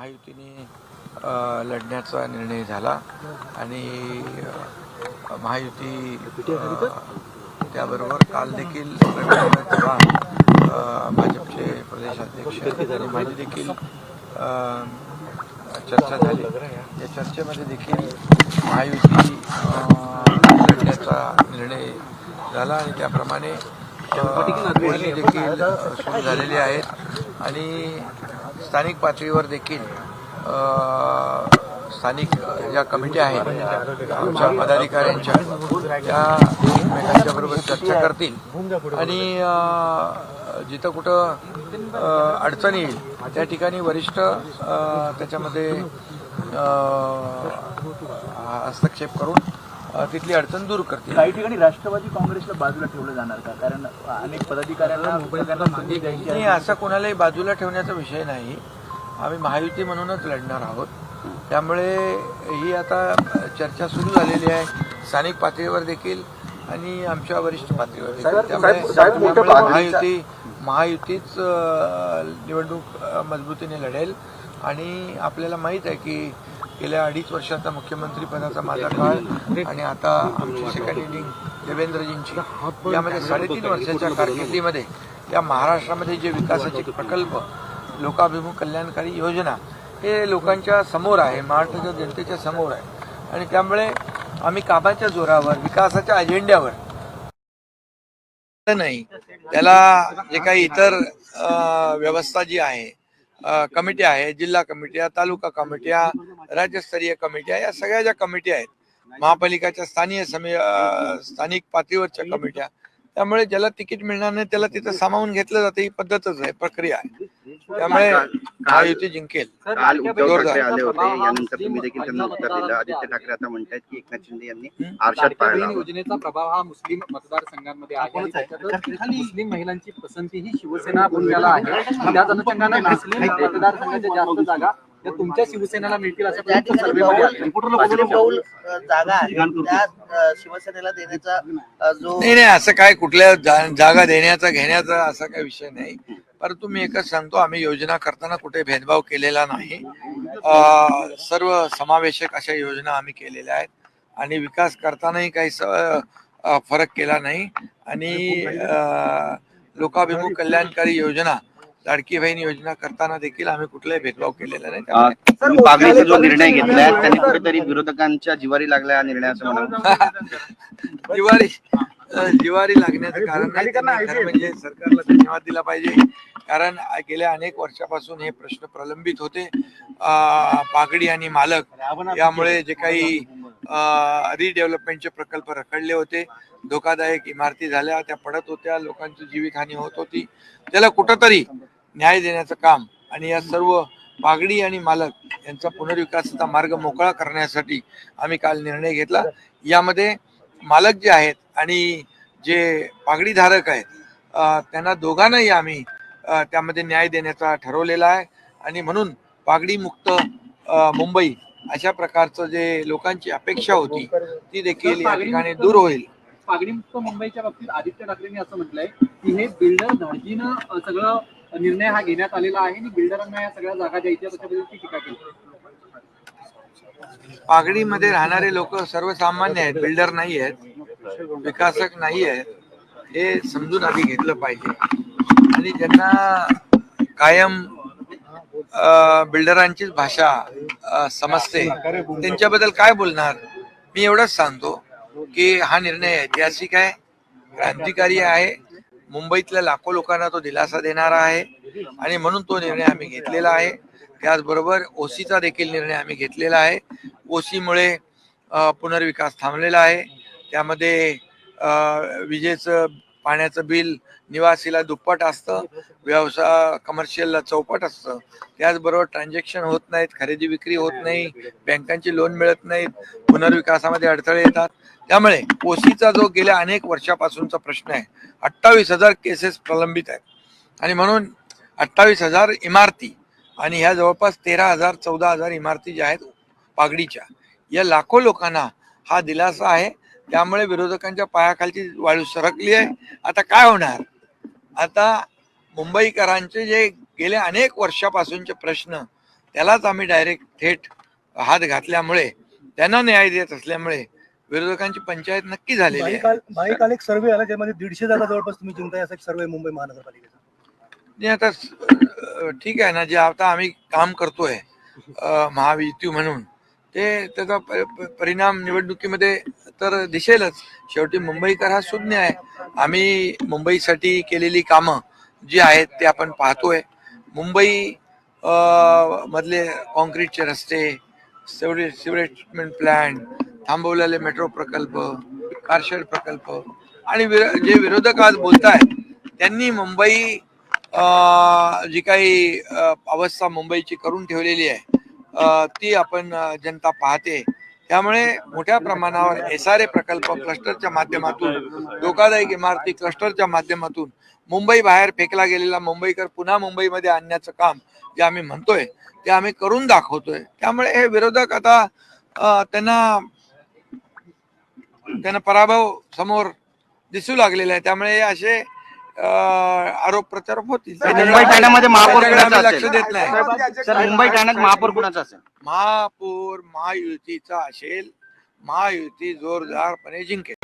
महायुतीने लढण्याचा निर्णय झाला आणि महायुती त्याबरोबर काल देखील रवींद्रनाथ चव्हाण भाजपचे प्रदेशाध्यक्ष आणि माझी देखील चर्चा झाली. या चर्चेमध्ये देखील महायुती लढण्याचा निर्णय झाला आणि त्याप्रमाणे बोलणी देखील सुरू झालेली आहेत आणि स्थानिक पातळीवर देखील स्थानिक ज्या कमिट्या आहेत आमच्या पदाधिकाऱ्यांच्या त्या एकमेकांच्या बरोबर चर्चा करतील आणि जिथं कुठं अडचण येईल त्या ठिकाणी वरिष्ठ त्याच्यामध्ये हस्तक्षेप करून तिथली अडचण दूर करतील. काही ठिकाणी राष्ट्रवादी काँग्रेसला बाजूला ठेवलं जाणार का? कारण अनेक पदाधिकाऱ्यांना संधी द्यायची नाही, असा कोणालाही बाजूला ठेवण्याचा विषय नाही. आम्ही महायुती म्हणूनच लढणार आहोत. त्यामुळे ही आता चर्चा सुरू झालेली आहे स्थानिक पातळीवर देखील आणि आमच्या वरिष्ठ पातळीवर देखील. त्यामुळे महायुतीच निवडणूक मजबूतीने लढेल आणि आपल्याला माहीत आहे की गेल्या 2.5 वर्षाचा मुख्यमंत्री पदाचा माझा काळ आणि आता आमची सेकंड इनिंग देवेंद्रजींची यामध्ये 3.5 वर्षाच्या कारकिर्दीमध्ये या महाराष्ट्रामध्ये जे विकासाचे प्रकल्प लोकाभिमुख कल्याणकारी योजना हे लोकांच्या समोर आहे, महाराष्ट्राच्या जनतेच्या समोर आहे आणि त्यामुळे आम्ही कामाच्या जोरावर विकासाच्या अजेंड्यावर नाही त्याला जे काही इतर व्यवस्था जी आहे कमिट्या आहे, जिल्हा कमिट्या, तालुका कमिट्या, राज्यस्तरीय कमिट्या, या सगळ्या ज्या कमिट्या आहेत महापालिकाच्या स्थानिक पातळीवरच्या कमिट्या, त्यामुळे ज्याला तिकीट मिळणार नाही त्याला तिथं सामावून घेतलं जातं. ही पद्धतच आहे, प्रक्रिया आहे. त्यामुळे महायुती जिंकेल. काल उद्धव ठाकरे आले होते, यानंतर तुम्ही देखील त्यांना उत्तर दिलं. आदित्य ठाकरे आता म्हणतात की एकनाथ शिंदे यांनी आरशात पाहिला. योजनेचा प्रभाव हा मुस्लिम मतदारसंघांमध्ये आहे. मुस्लिम महिलांची पसंती ही शिवसेना पुण्याला आहे. त्याच अनुषंगाने मुस्लिम मतदारसंघाच्या जास्त जागा त्या तुमच्या शिवसेनेला मिळतील असं जागा त्या शिवसेनेला देण्याचा जो नाही असं काय कुठल्या जागा देण्याचा घेण्याचा असा काही विषय नाही. परंतु मी एकच सांगतो, आम्ही योजना करताना कुठे भेदभाव केलेला नाही. सर्व समावेशक अशा योजना आम्ही केलेल्या आहेत आणि विकास करतानाही काही फरक केला नाही आणि लोकाभिमुख कल्याणकारी योजना लाडकी बहीण योजना करताना देखील आम्ही कुठलाही भेदभाव केलेला नाही. पागळीचा जो निर्णय घेतलाय त्यांनी कुठेतरी विरोधकांच्या जिवारी लागला हा निर्णय असं म्हणा. जिवारी लागण्याचं कारण नाही. खरं म्हणजे सरकारला धन्यवाद दिला पाहिजे, कारण गेल्या अनेक वर्षापासून हे प्रश्न प्रलंबित होते. पागडी आणि मालक यामुळे जे काही रिडेव्हलपमेंटचे प्रकल्प रखडले होते, धोकादायक इमारती झाल्या, त्या पडत होत्या, लोकांची जीवितहानी होत होती, त्याला कुठंतरी न्याय देण्याचं काम आणि या सर्व पागडी आणि मालक यांचा पुनर्विकासाचा मार्ग मोकळा करण्यासाठी आम्ही काल निर्णय घेतला. यामध्ये मालक जे आहेत आणि जे पागडी धारक आहेत त्यांना दोघांनाही आम्ही त्यामध्ये न्याय देण्याचा ठरवलेला आहे आणि म्हणून पागडी मुक्त मुंबई अशा प्रकारचं जे लोकांची अपेक्षा होती ती देखील या ठिकाणी दूर होईल. पागडी मुक्त मुंबईच्या बाबतीत आदित्य ठाकरेंनी असं म्हटलंय की हे बिल्डर धाडजीनं सगळं निर्णय हा घेण्यात आलेला आहे आणि बिल्डरांना या सगळ्या जागा द्यायच्या त्याच्याबद्दल टीका केली. पागडीमध्ये राहणारे लोक सर्वसामान्य आहेत, बिल्डर नाही आहेत, विकासक नाही आहेत, हे समजून आधी घेतलं पाहिजे. आणि ज्यांना कायम बिल्डरांचीच भाषा समजते त्यांच्याबद्दल काय बोलणार. मी एवढंच सांगतो की हा निर्णय ऐतिहासिक आहे, क्रांतिकारी आहे, मुंबईतल्या लाखो लोकांना तो दिलासा देणारा आहे आणि म्हणून तो निर्णय आम्ही घेतलेला आहे. त्याचबरोबर ओसीचा देखील निर्णय आम्ही घेतलेला आहे. ओसीमुळे पुनर्विकास थांबलेला आहे. त्यामध्ये विजेचं पाण्याचं बिल निवासीला दुप्पट असतं, व्यवसाय कमर्शियलला चौपट असतं. त्याचबरोबर ट्रान्झॅक्शन होत नाहीत, खरेदी विक्री होत नाही, बँकांची लोन मिळत नाहीत, पुनर्विकासामध्ये अडथळे येतात. त्यामुळे ओसीचा जो गेल्या अनेक वर्षापासूनचा प्रश्न आहे, 28,000 केसेस प्रलंबित आहेत आणि म्हणून 28,000 इमारती आणि ह्या जवळपास 13,000-14,000 इमारती ज्या आहेत पागडीच्या, या लाखो लोकांना हा दिलासा आहे. त्यामुळे विरोधकांच्या पायाखालची वाळू सरकली आहे. आता काय होणार? आता मुंबईकरांचे जे गेल्या अनेक वर्षापासूनचे प्रश्न त्यालाच आम्ही डायरेक्ट थेट हात घातल्यामुळे, त्यांना न्याय देत असल्यामुळे विरोधकांची पंचायत नक्की झालेली आहे. बाईकाल एक सर्वे आला ज्यामध्ये 150 जागा जवळपास तुम्ही जिंकताय असा एक सर्वे मुंबई महानगरपालिकेचा. नाही आता ठीक आहे ना, जे आता आम्ही काम करतोय महायुती म्हणून, ते त्याचा परिणाम निवडणुकीमध्ये तर दिसेलच. शेवटी मुंबईकर हा शून्य आहे. आम्ही मुंबईसाठी केलेली कामं जी आहेत ते आपण पाहतोय. मुंबई मधले कॉन्क्रीटचे रस्ते, सिवरेज ट्रीटमेंट प्लांट, थांबवलेले मेट्रो प्रकल्प, कारशेड प्रकल्प, आणि जे विरोधक आज बोलतायत त्यांनी मुंबई जी काही अवस्था मुंबईची करून ठेवलेली आहे ती आपण जनता पाहते. त्यामुळे मोठ्या प्रमाणावर SRA प्रकल्प क्लस्टरच्या माध्यमातून, धोकादायक इमारती क्लस्टरच्या माध्यमातून मुंबई बाहेर फेकला गेलेला मुंबईकर पुन्हा मुंबईमध्ये आणण्याचं काम जे आम्ही म्हणतोय ते आम्ही करून दाखवतोय. त्यामुळे हे विरोधक आता त्यांना पराभव समोर दिसू लागलेला आहे. त्यामुळे असे आरोप प्रत्यारोप होतील. मुंबई ठाण्यामध्ये महापौर त्याच्याकडे कुणाचा आम्ही लक्ष असेल? देत नाही. सर, मुंबई ठाण्यात महापौर कुणाचा असेल? महापौर महायुतीचा असेल. महायुती जोरदारपणे जिंकेल.